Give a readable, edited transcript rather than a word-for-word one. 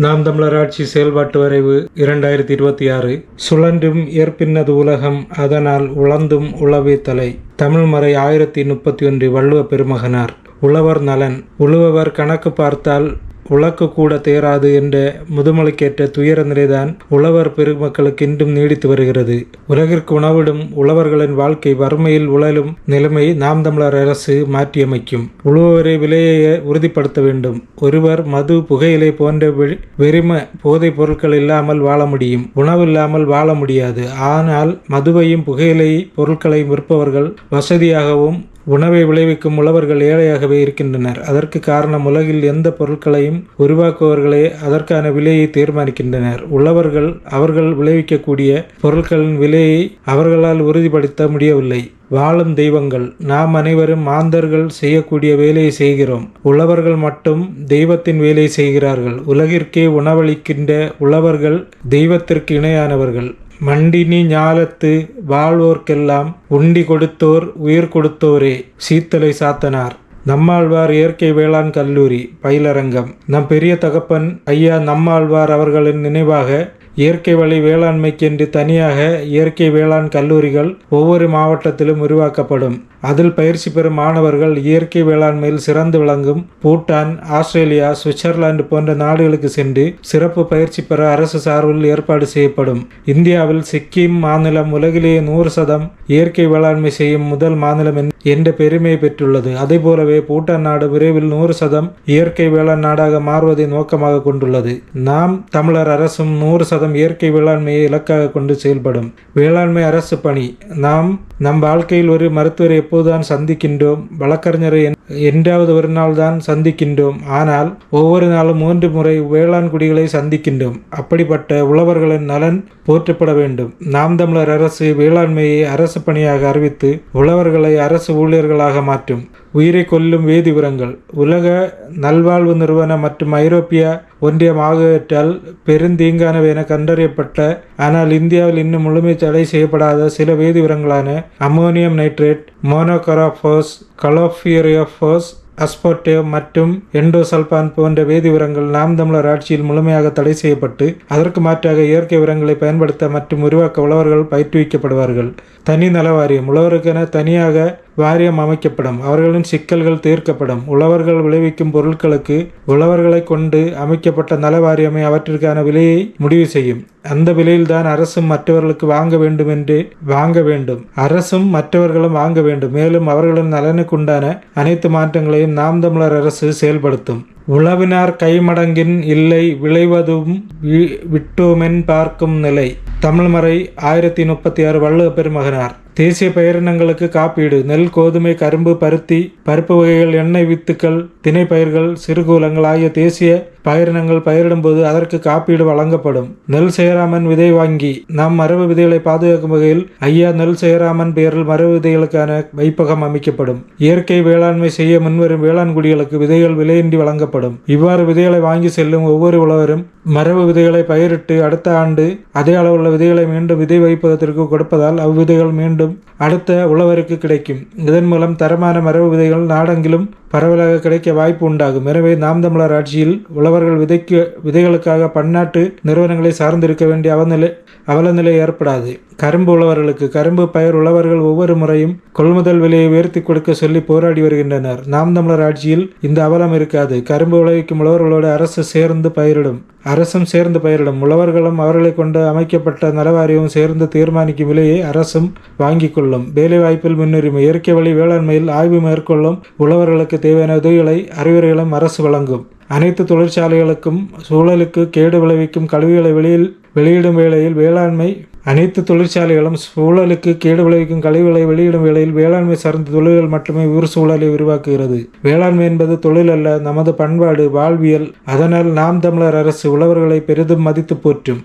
நாம் தமிழர் ஆட்சி செயல்பாட்டு வரைவு 2026. சுழன்றும் ஏற்பின்னது உலகம், அதனால் உழந்தும் உழவே தலை. தமிழ்மறை 1031. வள்ளுவ பெருமகனார். உழவர் நலன். உழுபவர் கணக்கு பார்த்தால் உழக்கு கூட தேராது என்ற முதுமொழிக்கேற்ற துயர நிலைதான் உழவர் பெருமக்களுக்கு இன்றும் நீடித்து வருகிறது. உலகிற்கு உணவிடும் உழவர்களின் வாழ்க்கை வறுமையில் உழலும் நிலைமை நாம் தமிழர் அரசு மாற்றியமைக்கும். உழுபவரை விலையை உறுதிப்படுத்த வேண்டும். ஒருவர் மது, புகையிலை போன்ற வெறும போதைப் பொருட்கள் இல்லாமல் வாழ முடியும், உணவில்லாமல் வாழ முடியாது. ஆனால் மதுவையும் புகையிலை பொருட்களை விற்பவர்கள் வசதியாகவும் உணவை விளைவிக்கும் உழவர்கள் ஏழையாகவே இருக்கின்றனர். அதற்கு காரணம், உலகில் எந்த பொருட்களையும் உருவாக்குபவர்களே அதற்கான விலையை தீர்மானிக்கின்றனர். உழவர்கள் அவர்கள் விளைவிக்கக்கூடிய பொருட்களின் விலையை அவர்களால் உறுதிப்படுத்த முடியவில்லை. வாழும் தெய்வங்கள். நாம் அனைவரும் மாந்தர்கள் செய்யக்கூடிய வேலையை செய்கிறோம். உழவர்கள் மட்டும் தெய்வத்தின் வேலை செய்கிறார்கள். உலகிற்கே உணவளிக்கின்ற உழவர்கள் தெய்வத்திற்கு இணையானவர்கள். மண்டினி ஞாலத்து வாழ்வோர்க்கெல்லாம் உண்டி கொடுத்தோர் உயிர் கொடுத்தோரே. சீத்தலை சாத்தனார். நம்மாழ்வார் இயற்கை வேளாண் கல்லூரி பயிலரங்கம். நம் பெரிய தகப்பன் ஐயா நம்மாழ்வார் அவர்களின் நினைவாக இயற்கை வழி வேளாண்மைக்கென்று தனியாக இயற்கை வேளாண் கல்லூரிகள் ஒவ்வொரு மாவட்டத்திலும் உருவாக்கப்படும். அதில் பயிற்சி பெறும் மாணவர்கள் இயற்கை வேளாண்மையில் சிறந்து விளங்கும் பூட்டான், ஆஸ்திரேலியா, சுவிட்சர்லாந்து போன்ற நாடுகளுக்கு சென்று சிறப்பு பயிற்சி பெற அரசு சார்பில் ஏற்பாடு செய்யப்படும். இந்தியாவில் சிக்கிம் மாநிலம் உலகிலேயே 100% இயற்கை வேளாண்மை செய்யும் முதல் மாநிலம் என்ற பெருமையை பெற்றுள்ளது. அதே போலவே பூட்டான் நாடு விரைவில் 100% இயற்கை வேளாண் நாடாக மாறுவதை நோக்கமாக கொண்டுள்ளது. நாம் தமிழர் அரசும் 100% இயற்கை வேளாண்மையை இலக்காக கொண்டு செயல்படும். வேளாண்மை அரசு பணி. நாம் நம் வாழ்க்கையில் ஒரு மருத்துவரை எப்போதுதான் சந்திக்கின்றோம், வழக்கறிஞரை என்றாவது ஒரு நாள் தான் சந்திக்கின்றோம். ஆனால் ஒவ்வொரு நாளும் 3 முறை வேளாண் குடிகளை சந்திக்கின்றோம். அப்படிப்பட்ட உழவர்களின் நலன் போற்றப்பட வேண்டும். நாம் தமிழர் அரசு வேளாண்மையை அரசு பணியாக அறிவித்து உழவர்களை அரசு ஊழியர்களாக மாற்றும். உயிரை கொல்லும் வேதி உரங்கள். உலக நல்வாழ்வு நிறுவனம் மற்றும் ஐரோப்பிய ஒன்றியம் ஆகியவற்றால் பெருந்தீங்கானவை என கண்டறியப்பட்ட, ஆனால் இந்தியாவில் இன்னும் முழுமை தடை செய்யப்படாத சில வேதி உரங்களான அம்மோனியம் நைட்ரேட், மோனோகராஃபோஸ், கலோஃபியரியோஃபோஸ், அஸ்போட்டேவ் மற்றும் எண்டோசல்பான் போன்ற வேதி உரங்கள் நாம் தமிழர் ஆட்சியில் முழுமையாக தடை செய்யப்பட்டு அதற்கு மாற்றாக இயற்கை உரங்களை பயன்படுத்த மற்றும் உருவாக்க உழவர்கள் பயிற்றுவிக்கப்படுவார்கள். தனி நல வாரியம். உழவருக்கென தனியாக வாரியம் அமைக்கப்படும். அவர்களின் சிக்கல்கள் தீர்க்கப்படும். உழவர்கள் விளைவிக்கும் பொருட்களுக்கு உழவர்களை கொண்டு அமைக்கப்பட்ட நல வாரியமே அவற்றிற்கான விலையை முடிவு செய்யும். அந்த விலையில்தான் அரசும் மற்றவர்களுக்கு வாங்க வேண்டும். அரசும் மற்றவர்களும் வாங்க வேண்டும். மேலும் அவர்களின் நலனுக்குண்டான அனைத்து மாற்றங்களையும் நாம் தமிழர் அரசு செயல்படுத்தும். உழவினார் கைமடங்கின் இல்லை, விளைவதும் விட்டோமென் பார்க்கும் நிலை. தமிழ்மறை 1036. வள்ளுவ பெருமகனார். தேசிய பயிரினங்களுக்கு காப்பீடு. நெல், கோதுமை, கரும்பு, பருத்தி, பருப்பு வகைகள், எண்ணெய் வித்துக்கள், திணை பயிர்கள், சிறுகூலங்கள் ஆகிய தேசிய பயிரினங்கள் பயிரிடும்போது அதற்கு காப்பீடு வழங்கப்படும். நெல் செயராமன் விதை வாங்கி நம் மரபு விதைகளை பாதுகாக்கும் வகையில் ஐயா நெல் செயராமன் பெயரில் மரபு விதைகளுக்கான வைப்பகம் அமைக்கப்படும். இயற்கை வேளாண்மை செய்ய முன்வரும் வேளாண்குடிகளுக்கு விதைகள் விலையின்றி வழங்கப்படும். இவ்வாறு விதைகளை வாங்கி செல்லும் ஒவ்வொரு உழவரும் மரபு விதைகளை பயிரிட்டு அடுத்த ஆண்டு அதே அளவுள்ள விதைகளை மீண்டும் விதை வைப்பதற்கு கொடுப்பதால் அவ்விதைகள் மீண்டும் அடுத்த உழவருக்கு கிடைக்கும். இதன் மூலம் தரமான மரபு விதைகள் நாடெங்கிலும் பரவலாக கிடைக்க வாய்ப்பு உண்டாகும். எனவே நாம் தமிழர் ஆட்சியில் உழவர்கள் விதைகளுக்காக பன்னாட்டு நிறுவனங்களை சார்ந்திருக்க வேண்டிய அவலநிலை ஏற்படாது. கரும்பு உழவர்களுக்கு. கரும்பு பயிர் உழவர்கள் ஒவ்வொரு முறையும் கொள்முதல் விலையை உயர்த்தி கொடுக்க சொல்லி போராடி வருகின்றனர். நாம் தமிழர் ஆட்சியில் இந்த அவலம் இருக்காது. கரும்பு விளைவிக்கும் உழவர்களோடு அரசும் சேர்ந்து பயிரிடும். உழவர்களும் அவர்களை கொண்டு அமைக்கப்பட்ட நலவாரியமும் சேர்ந்து தீர்மானிக்கும் விலையை அரசும் வாங்கிக் கொள்ளும். வேலைவாய்ப்பில் முன்னுரிமை. இயற்கை வழி வேளாண்மையில் ஆய்வு மேற்கொள்ளும் உழவர்களுக்கு தேவையான உதவிகளை, அறிவுரைகளும் அரசு வழங்கும். அனைத்து தொழிற்சாலைகளுக்கும் சூழலுக்கு கேடு விளைவிக்கும் கழிவுகளை வெளியிடும் வேளையில் வேளாண்மை சார்ந்த தொழில்கள் மட்டுமே ஊர் சூழலை உருவாக்குகிறது. வேளாண்மை என்பது தொழில் அல்ல, நமது பண்பாடு, வாழ்வியல். அதனால் நாம் தமிழர் அரசு உழவர்களை பெரிதும் மதித்து போற்றும்.